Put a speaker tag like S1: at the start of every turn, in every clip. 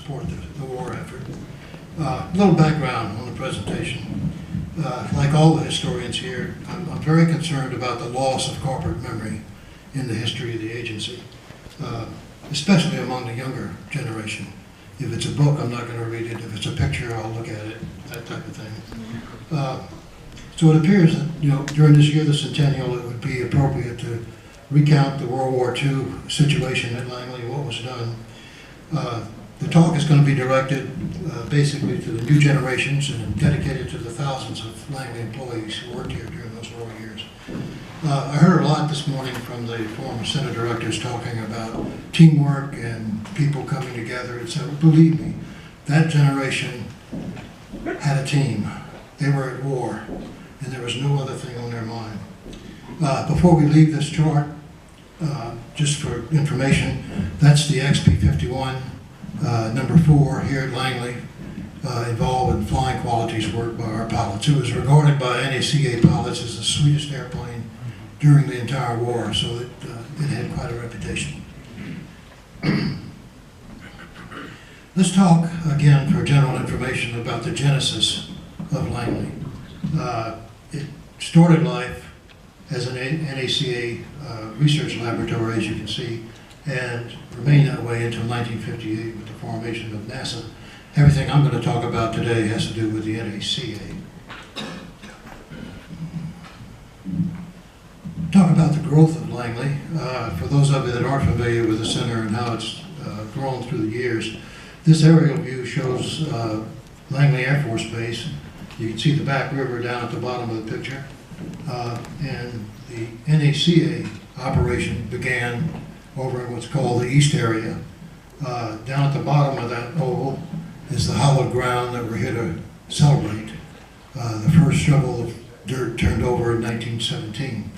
S1: support the war effort. A little background on the presentation. Like all the historians here, I'm very concerned about the loss of corporate memory in the history of the agency, especially among the younger generation. If it's a book, I'm not going to read it. If it's a picture, I'll look at it, that type of thing. So it appears that, during this year, the Centennial, it would be appropriate to recount the World War II situation at Langley, what was done. The talk is going to be directed basically to the new generations and dedicated to the thousands of Langley employees who worked here during those early years. I heard a lot this morning from the former Senate directors talking about teamwork and people coming together, etc. Believe me, that generation had a team. They were at war, and there was no other thing on their mind. Before we leave this chart, just for information, that's the XP-51, number 4 here at Langley, involved in flying qualities work by our pilots. It was regarded by NACA pilots as the sweetest airplane during the entire war, so it had quite a reputation. Let's talk again for general information about the genesis of Langley. It started life as an NACA research laboratory, as you can see, and remained that way until 1958 with the formation of NASA. Everything I'm going to talk about today has to do with the NACA. Talk about the growth of Langley. For those of you that aren't familiar with the center and how it's grown through the years, this aerial view shows Langley Air Force Base. You can see the back river down at the bottom of the picture. And the NACA operation began over in what's called the East area. Down at the bottom of that oval is the hollowed ground that we're here to celebrate. The first shovel of dirt turned over in 1917.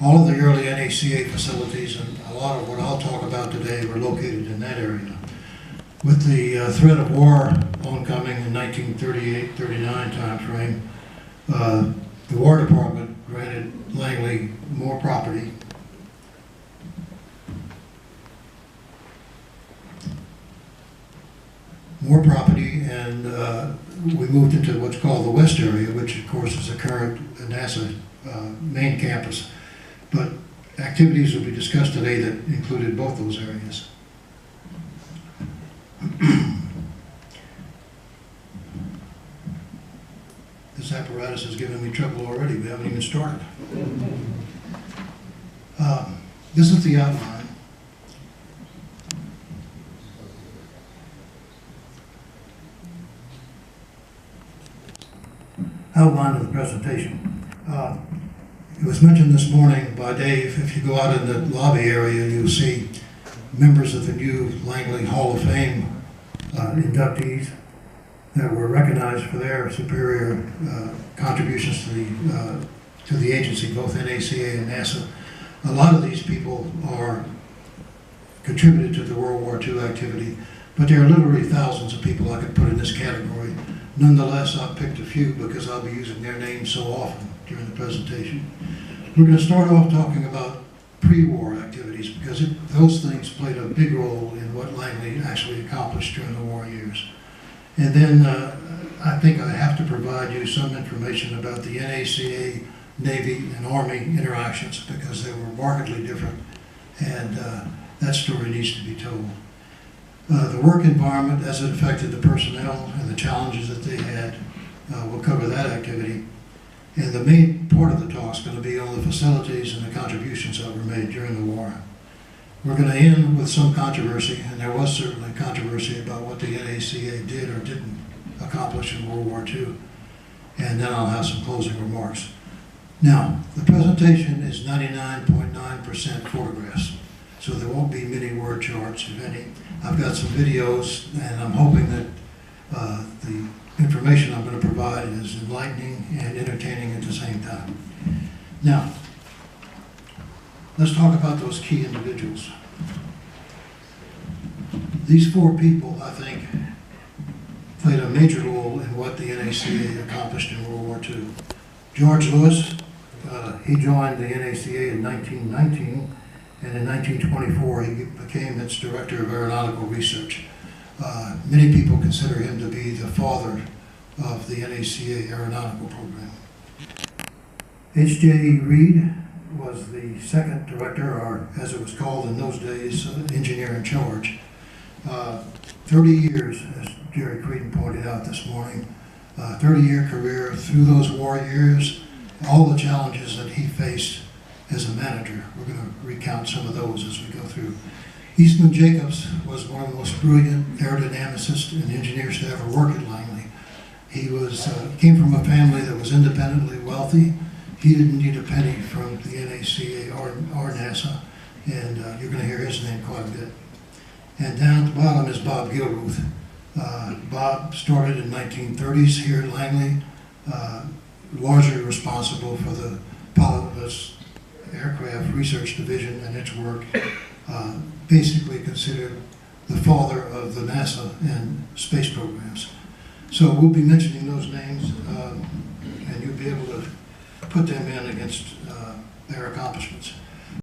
S1: All of the early NACA facilities and a lot of what I'll talk about today were located in that area. With the threat of war oncoming in 1938-39 timeframe, the War Department granted Langley more property. And we moved into what's called the West area, which of course is the current NASA main campus. But activities will be discussed today that included both those areas. This apparatus is giving me trouble already. We haven't even started. This is the outline. Outline of the presentation. It was mentioned this morning by Dave. If you go out in the lobby area, you'll see members of the new Langley Hall of Fame inductees that were recognized for their superior contributions to the agency, both NACA and NASA. A lot of these people are contributed to the World War II activity, but there are literally thousands of people I could put in this category. Nonetheless, I've picked a few because I'll be using their names so often during the presentation. We're going to start off talking about pre-war activities because those things played a big role in what Langley actually accomplished during the war years. And then I think I have to provide you some information about the NACA, Navy, and Army interactions because they were markedly different, and that story needs to be told. The work environment as it affected the personnel and the challenges that they had, we'll cover that activity. And the main part of the talk is going to be on the facilities and the contributions that were made during the war. We're going to end with some controversy, and there was certainly controversy about what the NACA did or didn't accomplish in World War II. And then I'll have some closing remarks. Now, the presentation is 99.9% photographs, so there won't be many word charts, if any. I've got some videos, and I'm hoping that the information I'm going to provide is enlightening and entertaining at the same time. Now, let's talk about those key individuals. These 4 people, I think, played a major role in what the NACA accomplished in World War II. George Lewis, he joined the NACA in 1919, and in 1924 he became its Director of Aeronautical Research. Many people consider him to be the father of the NACA aeronautical program. H.J. Reed was the second director, or as it was called in those days, engineer in charge. 30 years, as Jerry Creedon pointed out this morning, 30-year career through those war years, all the challenges that he faced as a manager. We're going to recount some of those as we go through. Eastman Jacobs was one of the most brilliant aerodynamicists and engineers to ever work at Langley. He came from a family that was independently wealthy. He didn't need a penny from the NACA or NASA, and you're going to hear his name quite a bit. And down at the bottom is Bob Gilruth. Bob started in the 1930s here at Langley, largely responsible for the pilotless aircraft research division and its work, basically considered the father of the NASA and space programs. So we'll be mentioning those names, and you'll be able to put them in against their accomplishments.